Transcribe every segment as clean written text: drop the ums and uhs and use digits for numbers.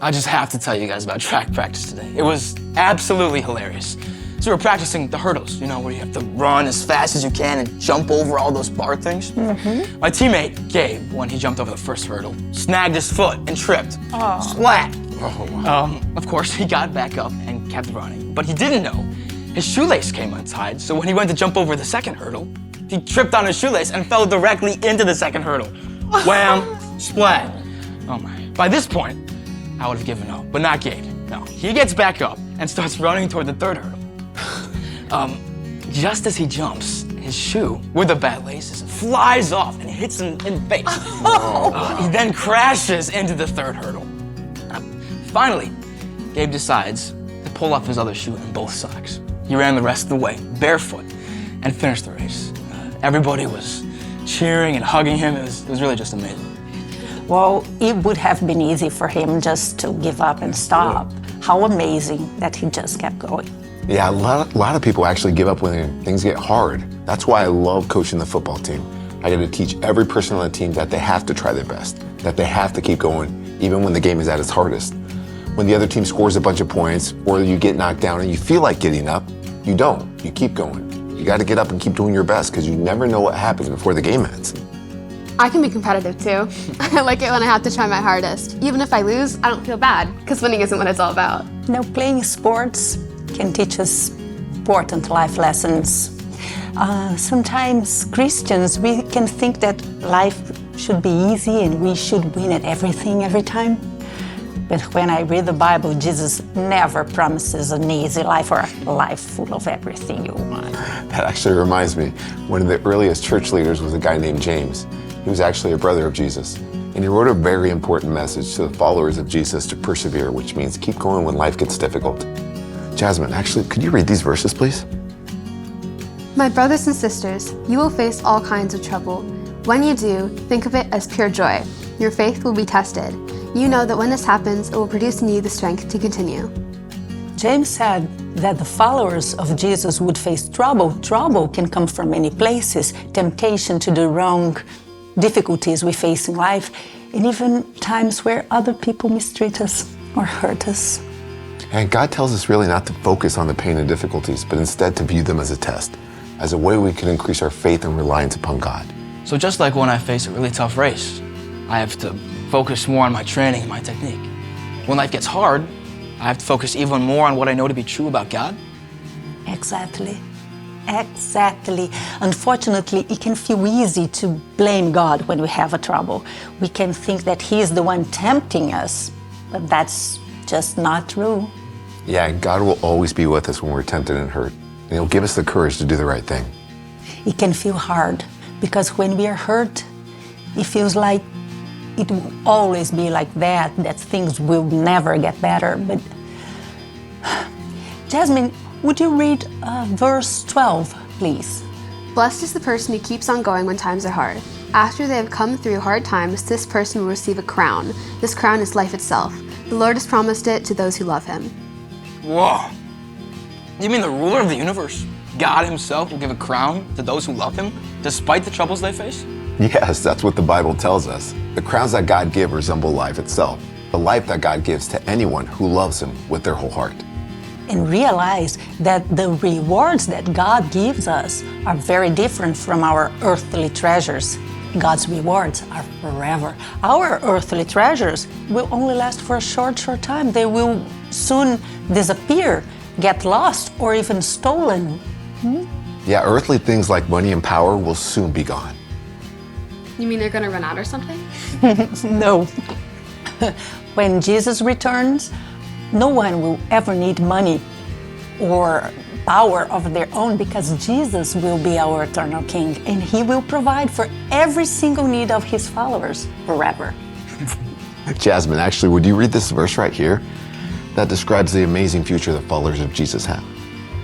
I just have to tell you guys about track practice today. It was absolutely hilarious. So we were practicing the hurdles, you know, where you have to run as fast as you can and jump over all those bar things. My teammate, Gabe, when he jumped over the first hurdle, snagged his foot and tripped. Splat! Of course, he got back up and kept running, but he didn't know his shoelace came untied, so when he went to jump over the second hurdle, he tripped on his shoelace and fell directly into the second hurdle. Wham! Splat! Oh my. By this point, I would have given up, but not Gabe. No, he gets back up and starts running toward the third hurdle. Just as he jumps, his shoe with the bad laces flies off and hits him in the face. He then crashes into the third hurdle. Finally, Gabe decides to pull off his other shoe and both socks. He ran the rest of the way, barefoot, and finished the race. Everybody was cheering and hugging him. It was really just amazing. Well, it would have been easy for him just to give up and stop. How amazing that he just kept going. Yeah, a lot of people actually give up when things get hard. That's why I love coaching the football team. I get to teach every person on the team that they have to try their best, that they have to keep going, even when the game is at its hardest. When the other team scores a bunch of points, or you get knocked down and you feel like getting up, you don't. You keep going. You got to get up and keep doing your best, because you never know what happens before the game ends. I can be competitive too. I like it when I have to try my hardest. Even if I lose, I don't feel bad, because winning isn't what it's all about. You know, playing sports can teach us important life lessons. Sometimes Christians, we can think that life should be easy and we should win at everything every time. But when I read the Bible, Jesus never promises an easy life or a life full of everything you want. That actually reminds me, one of the earliest church leaders was a guy named James. He was actually a brother of Jesus. And he wrote a very important message to the followers of Jesus to persevere, which means keep going when life gets difficult. Jasmine, actually, could you read these verses, please? My brothers and sisters, you will face all kinds of trouble. When you do, think of it as pure joy. Your faith will be tested. You know that when this happens, it will produce in you the strength to continue. James said that the followers of Jesus would face trouble. Trouble can come from many places, temptation to do wrong, difficulties we face in life, and even times where other people mistreat us or hurt us. And God tells us really not to focus on the pain and difficulties, but instead to view them as a test, as a way we can increase our faith and reliance upon God. So just like when I face a really tough race, I have to focus more on my training and my technique. When life gets hard, I have to focus even more on what I know to be true about God. Exactly. Unfortunately, it can feel easy to blame God when we have a trouble. We can think that He is the one tempting us, but that's just not true. Yeah, God will always be with us when we're tempted and hurt, and He'll give us the courage to do the right thing. It can feel hard because when we are hurt, it feels like it will always be like that things will never get better. But Jasmine, would you read verse 12, please? Blessed is the person who keeps on going when times are hard. After they have come through hard times, this person will receive a crown. This crown is life itself. The Lord has promised it to those who love Him. Whoa. You mean the ruler of the universe, God Himself, will give a crown to those who love Him, despite the troubles they face? Yes, that's what the Bible tells us. The crowns that God gives resemble life itself, the life that God gives to anyone who loves Him with their whole heart. And realize that the rewards that God gives us are very different from our earthly treasures. God's rewards are forever. Our earthly treasures will only last for a short time. They will soon disappear, get lost, or even stolen. Yeah, earthly things like money and power will soon be gone. You mean they're gonna run out or something? No. When Jesus returns, no one will ever need money or power of their own, because Jesus will be our eternal King, and He will provide for every single need of His followers forever. Jasmine, actually, would you read this verse right here? That describes the amazing future the followers of Jesus have.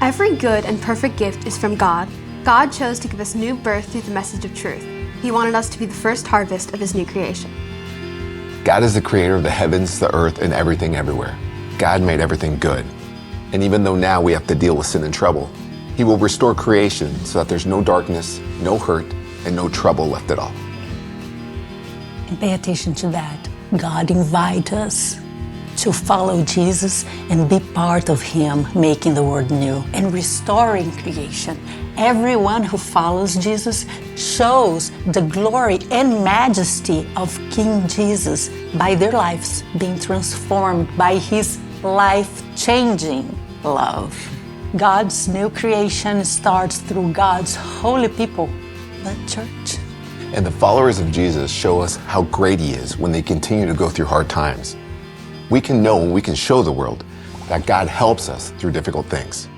Every good and perfect gift is from God. God chose to give us new birth through the message of truth. He wanted us to be the first harvest of His new creation. God is the creator of the heavens, the earth, and everything everywhere. God made everything good. And even though now we have to deal with sin and trouble, He will restore creation so that there's no darkness, no hurt, and no trouble left at all. And pay attention to that. God invites us to follow Jesus and be part of Him making the world new and restoring creation. Everyone who follows Jesus shows the glory and majesty of King Jesus by their lives being transformed by His life-changing love. God's new creation starts through God's holy people, the church. And the followers of Jesus show us how great He is when they continue to go through hard times. We can know and we can show the world that God helps us through difficult things.